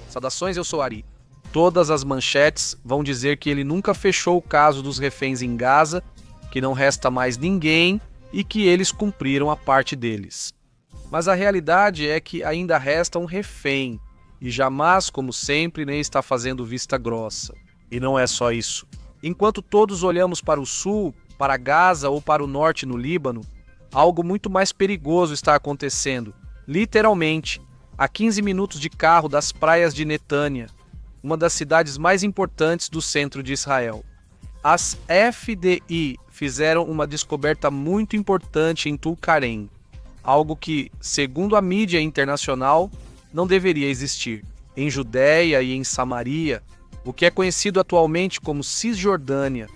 Saudações, eu sou Ari. Todas as manchetes vão dizer que ele nunca fechou o caso dos reféns em Gaza, que não resta mais ninguém e que eles cumpriram a parte deles. Mas a realidade é que ainda resta um refém, e jamais, como sempre, nem está fazendo vista grossa. E não é só isso. Enquanto todos olhamos para o sul, para Gaza ou para o norte no Líbano, algo muito mais perigoso está acontecendo, literalmente, a 15 minutos de carro das praias de Netânia, uma das cidades mais importantes do centro de Israel. As FDI fizeram uma descoberta muito importante em Tulkarem, algo que, segundo a mídia internacional, não deveria existir. Em Judéia e em Samaria, o que é conhecido atualmente como Cisjordânia,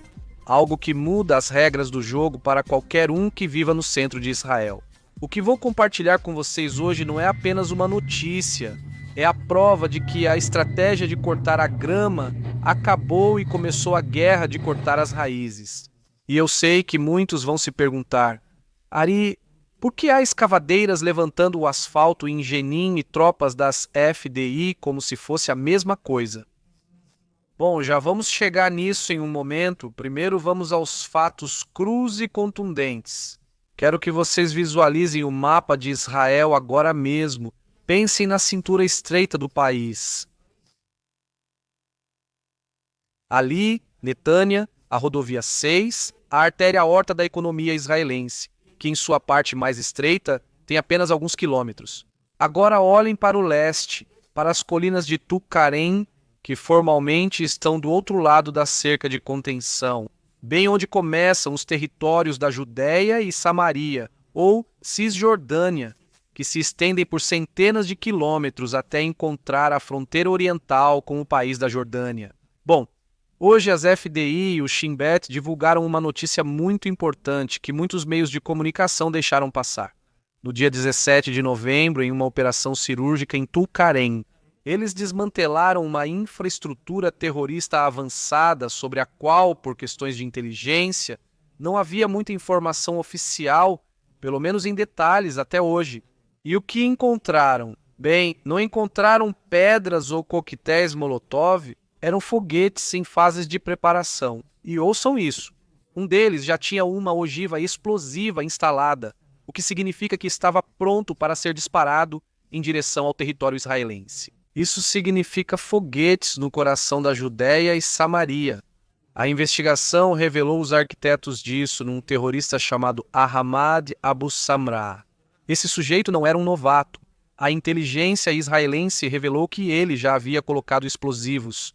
algo que muda as regras do jogo para qualquer um que viva no centro de Israel. O que vou compartilhar com vocês hoje não é apenas uma notícia, é a prova de que a estratégia de cortar a grama acabou e começou a guerra de cortar as raízes. E eu sei que muitos vão se perguntar: Ari, por que há escavadeiras levantando o asfalto em Jenin e tropas das FDI como se fosse a mesma coisa? Bom, já vamos chegar nisso em um momento. Primeiro vamos aos fatos crus e contundentes. Quero que vocês visualizem o mapa de Israel agora mesmo. Pensem na cintura estreita do país. Ali, Netânia, a rodovia 6, a artéria aorta da economia israelense, que em sua parte mais estreita tem apenas alguns quilômetros. Agora olhem para o leste, para as colinas de Tulkarem, que formalmente estão do outro lado da cerca de contenção, bem onde começam os territórios da Judéia e Samaria, ou Cisjordânia, que se estendem por centenas de quilômetros até encontrar a fronteira oriental com o país da Jordânia. Bom, hoje as FDI e o Shin Bet divulgaram uma notícia muito importante que muitos meios de comunicação deixaram passar. No dia 17 de novembro, em uma operação cirúrgica em Tulkarem, eles desmantelaram uma infraestrutura terrorista avançada sobre a qual, por questões de inteligência, não havia muita informação oficial, pelo menos em detalhes até hoje. E o que encontraram? Bem, não encontraram pedras ou coquetéis Molotov, eram foguetes em fases de preparação. E ouçam isso, um deles já tinha uma ogiva explosiva instalada, o que significa que estava pronto para ser disparado em direção ao território israelense. Isso significa foguetes no coração da Judéia e Samaria. A investigação revelou os arquitetos disso num terrorista chamado Ahmad Abu Samra. Esse sujeito não era um novato. A inteligência israelense revelou que ele já havia colocado explosivos.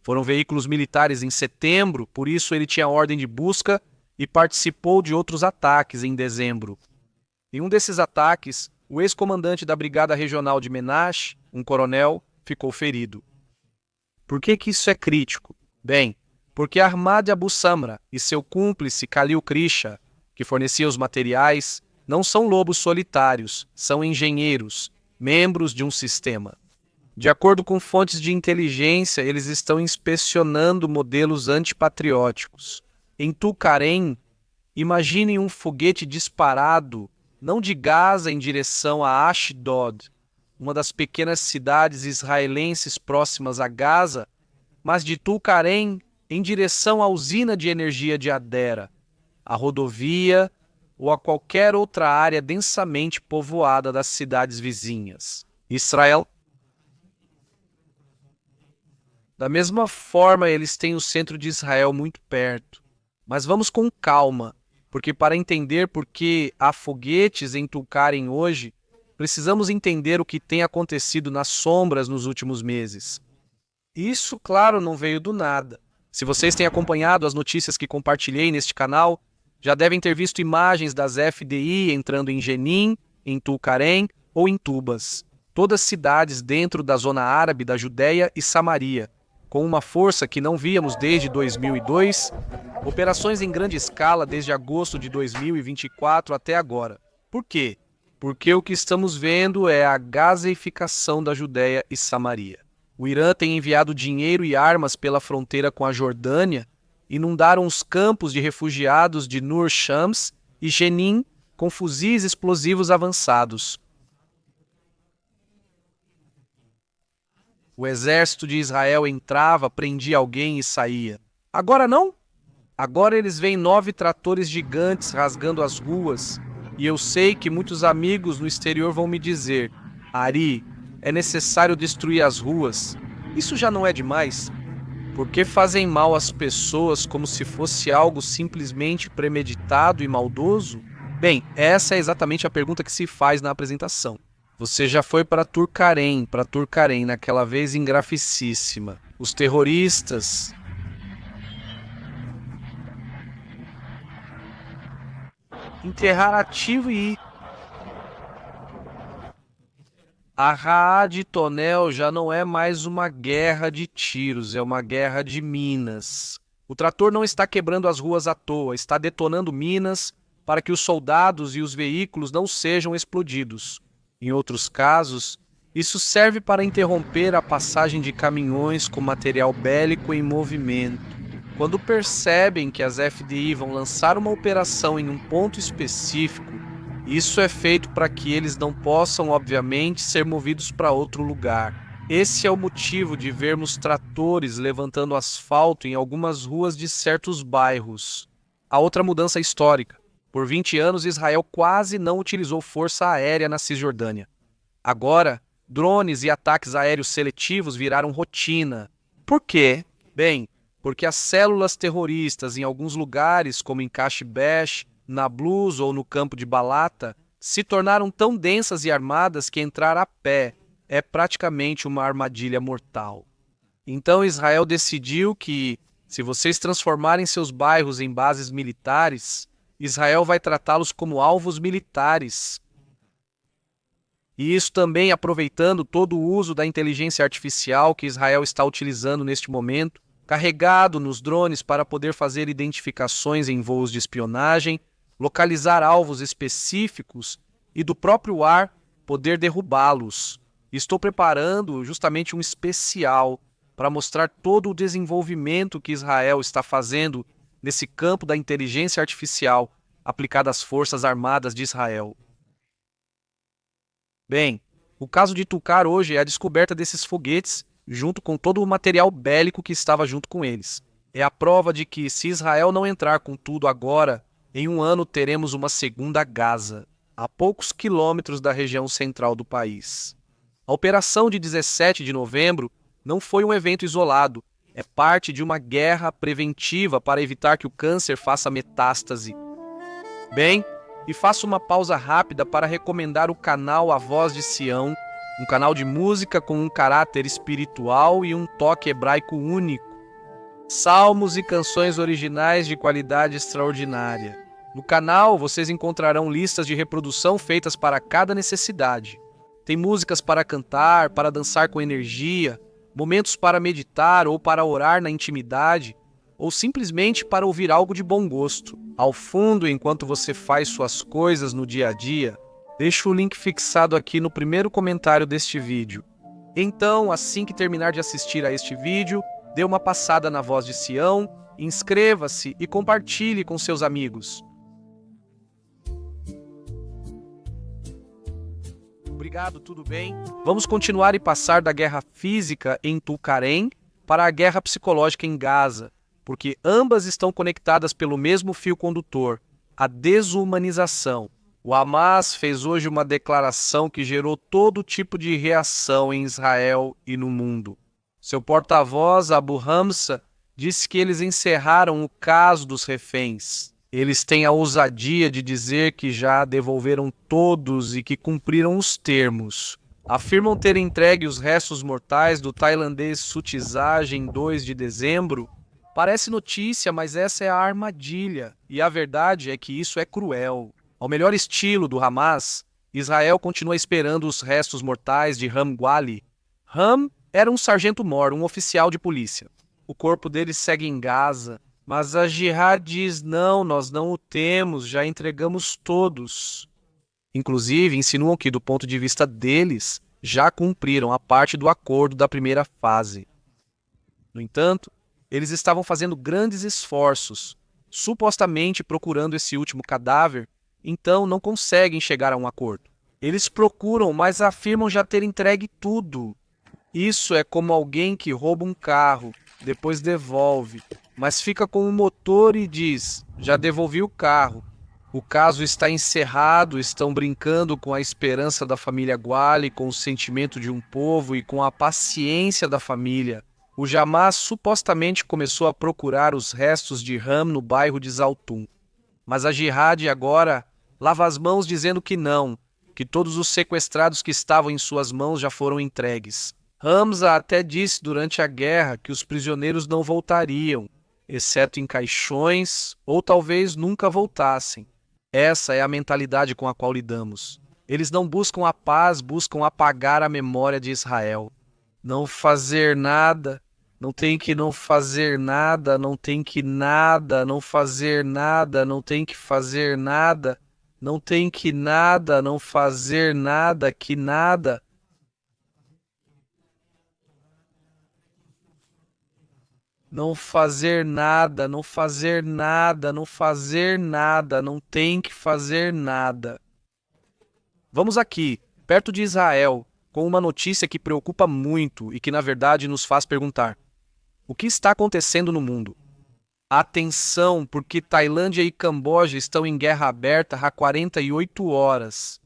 Foram veículos militares em setembro, por isso ele tinha ordem de busca e participou de outros ataques em dezembro. Em um desses ataques, o ex-comandante da Brigada Regional de Menash, um coronel, ficou ferido. Por que isso é crítico? Bem, porque Ahmad Abu Samra e seu cúmplice Khalil Krisha, que fornecia os materiais, não são lobos solitários, são engenheiros, membros de um sistema. De acordo com fontes de inteligência, eles estão inspecionando modelos antipatrióticos. Em Tulkarem, imaginem um foguete disparado, não de Gaza em direção a Ashdod, uma das pequenas cidades israelenses próximas a Gaza, mas de Tulkarem em direção à usina de energia de Hadera, a rodovia ou a qualquer outra área densamente povoada das cidades vizinhas. Israel. Da mesma forma, eles têm o centro de Israel muito perto. Mas vamos com calma, porque para entender por que há foguetes em Tulkarem hoje, precisamos entender o que tem acontecido nas sombras nos últimos meses. Isso, claro, não veio do nada. Se vocês têm acompanhado as notícias que compartilhei neste canal, já devem ter visto imagens das FDI entrando em Jenin, em Tulkarem ou em Tubas. Todas cidades dentro da zona árabe da Judéia e Samaria, com uma força que não víamos desde 2002, operações em grande escala desde agosto de 2024 até agora. Por quê? Porque o que estamos vendo é a gazeificação da Judéia e Samaria. O Irã tem enviado dinheiro e armas pela fronteira com a Jordânia, inundaram os campos de refugiados de Nur Shams e Jenin com fuzis explosivos avançados. O exército de Israel entrava, prendia alguém e saía. Agora não? Agora eles veem 9 tratores gigantes rasgando as ruas, e eu sei que muitos amigos no exterior vão me dizer: Ari, é necessário destruir as ruas. Isso já não é demais? Por que fazem mal às pessoas como se fosse algo simplesmente premeditado e maldoso? Bem, essa é exatamente a pergunta que se faz na apresentação. Você já foi para Turcarém, naquela vez ingraficíssima. Os terroristas... Enterrar ativo e... A Raad Tonel já não é mais uma guerra de tiros, é uma guerra de minas. O trator não está quebrando as ruas à toa, está detonando minas para que os soldados e os veículos não sejam explodidos. Em outros casos, isso serve para interromper a passagem de caminhões com material bélico em movimento. Quando percebem que as FDI vão lançar uma operação em um ponto específico, isso é feito para que eles não possam, obviamente, ser movidos para outro lugar. Esse é o motivo de vermos tratores levantando asfalto em algumas ruas de certos bairros. A outra mudança histórica. Por 20 anos, Israel quase não utilizou força aérea na Cisjordânia. Agora, drones e ataques aéreos seletivos viraram rotina. Por quê? Bem, porque as células terroristas em alguns lugares, como em Cashibesh, Nablus ou no campo de Balata, se tornaram tão densas e armadas que entrar a pé é praticamente uma armadilha mortal. Então Israel decidiu que, se vocês transformarem seus bairros em bases militares, Israel vai tratá-los como alvos militares. E isso também aproveitando todo o uso da inteligência artificial que Israel está utilizando neste momento, carregado nos drones para poder fazer identificações em voos de espionagem, localizar alvos específicos e do próprio ar poder derrubá-los. Estou preparando justamente um especial para mostrar todo o desenvolvimento que Israel está fazendo nesse campo da inteligência artificial aplicada às Forças Armadas de Israel. Bem, o caso de Tulkar hoje é a descoberta desses foguetes junto com todo o material bélico que estava junto com eles. É a prova de que, se Israel não entrar com tudo agora, em um ano teremos uma segunda Gaza, a poucos quilômetros da região central do país. A operação de 17 de novembro não foi um evento isolado, é parte de uma guerra preventiva para evitar que o câncer faça metástase. Bem, e faço uma pausa rápida para recomendar o canal A Voz de Sião, um canal de música com um caráter espiritual e um toque hebraico único. Salmos e canções originais de qualidade extraordinária. No canal vocês encontrarão listas de reprodução feitas para cada necessidade. Tem músicas para cantar, para dançar com energia, momentos para meditar ou para orar na intimidade, ou simplesmente para ouvir algo de bom gosto. Ao fundo, enquanto você faz suas coisas no dia a dia, deixo o link fixado aqui no primeiro comentário deste vídeo. Então, assim que terminar de assistir a este vídeo, dê uma passada na Voz de Sião, inscreva-se e compartilhe com seus amigos. Obrigado, tudo bem? Vamos continuar e passar da guerra física em Tulkarem para a guerra psicológica em Gaza, porque ambas estão conectadas pelo mesmo fio condutor, a desumanização. O Hamas fez hoje uma declaração que gerou todo tipo de reação em Israel e no mundo. Seu porta-voz, Abu Hamza, disse que eles encerraram o caso dos reféns. Eles têm a ousadia de dizer que já devolveram todos e que cumpriram os termos. Afirmam ter entregue os restos mortais do tailandês Sutizaj em 2 de dezembro. Parece notícia, mas essa é a armadilha. E a verdade é que isso é cruel. Ao melhor estilo do Hamas, Israel continua esperando os restos mortais de Ram Gwali. Ram era um sargento-mor, um oficial de polícia. O corpo dele segue em Gaza. Mas a Jihad diz, não, nós não o temos, já entregamos todos. Inclusive, insinuam que, do ponto de vista deles, já cumpriram a parte do acordo da primeira fase. No entanto, eles estavam fazendo grandes esforços, supostamente procurando esse último cadáver, então não conseguem chegar a um acordo. Eles procuram, mas afirmam já ter entregue tudo. Isso é como alguém que rouba um carro, depois devolve, mas fica com o motor e diz: já devolvi o carro. O caso está encerrado, estão brincando com a esperança da família Gwali, com o sentimento de um povo e com a paciência da família. O Hamas supostamente começou a procurar os restos de Ram no bairro de Zaltun. Mas a Jihad agora lava as mãos dizendo que não, que todos os sequestrados que estavam em suas mãos já foram entregues. Hamza até disse durante a guerra que os prisioneiros não voltariam, exceto em caixões, ou talvez nunca voltassem. Essa é a mentalidade com a qual lidamos. Eles não buscam a paz, buscam apagar a memória de Israel. Não fazer nada, não tem que não fazer nada, não tem que nada, não fazer nada, não tem que fazer nada, não tem que nada, não fazer nada, que nada. Não fazer nada, não fazer nada, não fazer nada, não tem que fazer nada. Vamos aqui, perto de Israel, com uma notícia que preocupa muito e que, na verdade, nos faz perguntar: o que está acontecendo no mundo? Atenção, porque Tailândia e Camboja estão em guerra aberta há 48 horas.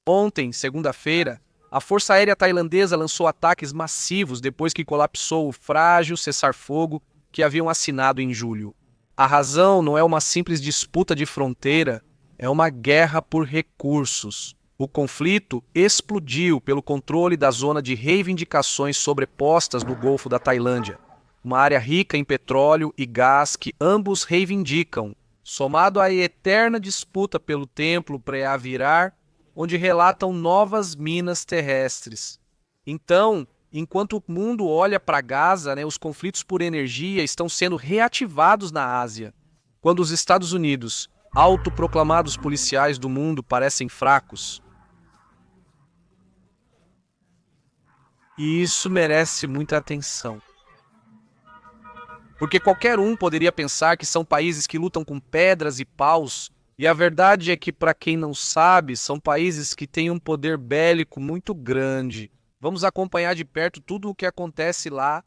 Ontem, segunda-feira, a Força Aérea Tailandesa lançou ataques massivos depois que colapsou o frágil cessar-fogo que haviam assinado em julho. A razão não é uma simples disputa de fronteira, é uma guerra por recursos. O conflito explodiu pelo controle da zona de reivindicações sobrepostas no Golfo da Tailândia, uma área rica em petróleo e gás que ambos reivindicam, somado à eterna disputa pelo templo Preavirar, onde relatam novas minas terrestres. Então, enquanto o mundo olha para Gaza, os conflitos por energia estão sendo reativados na Ásia. Quando os Estados Unidos, autoproclamados policiais do mundo, parecem fracos. E isso merece muita atenção. Porque qualquer um poderia pensar que são países que lutam com pedras e paus, e a verdade é que, para quem não sabe, são países que têm um poder bélico muito grande. Vamos acompanhar de perto tudo o que acontece lá.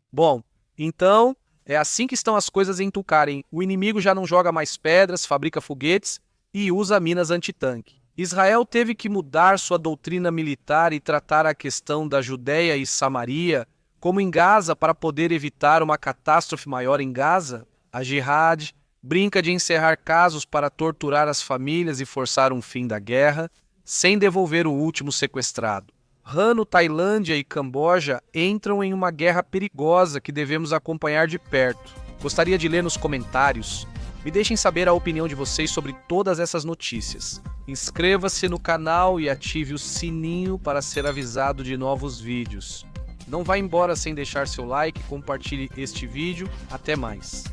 Bom, então, é assim que estão as coisas em Tulkarem. O inimigo já não joga mais pedras, fabrica foguetes e usa minas antitanque. Israel teve que mudar sua doutrina militar e tratar a questão da Judéia e Samaria como em Gaza para poder evitar uma catástrofe maior em Gaza. A Jihad brinca de encerrar casos para torturar as famílias e forçar um fim da guerra, sem devolver o último sequestrado. Rano, Tailândia e Camboja entram em uma guerra perigosa que devemos acompanhar de perto. Gostaria de ler nos comentários. Me deixem saber a opinião de vocês sobre todas essas notícias. Inscreva-se no canal e ative o sininho para ser avisado de novos vídeos. Não vá embora sem deixar seu like, compartilhe este vídeo. Até mais.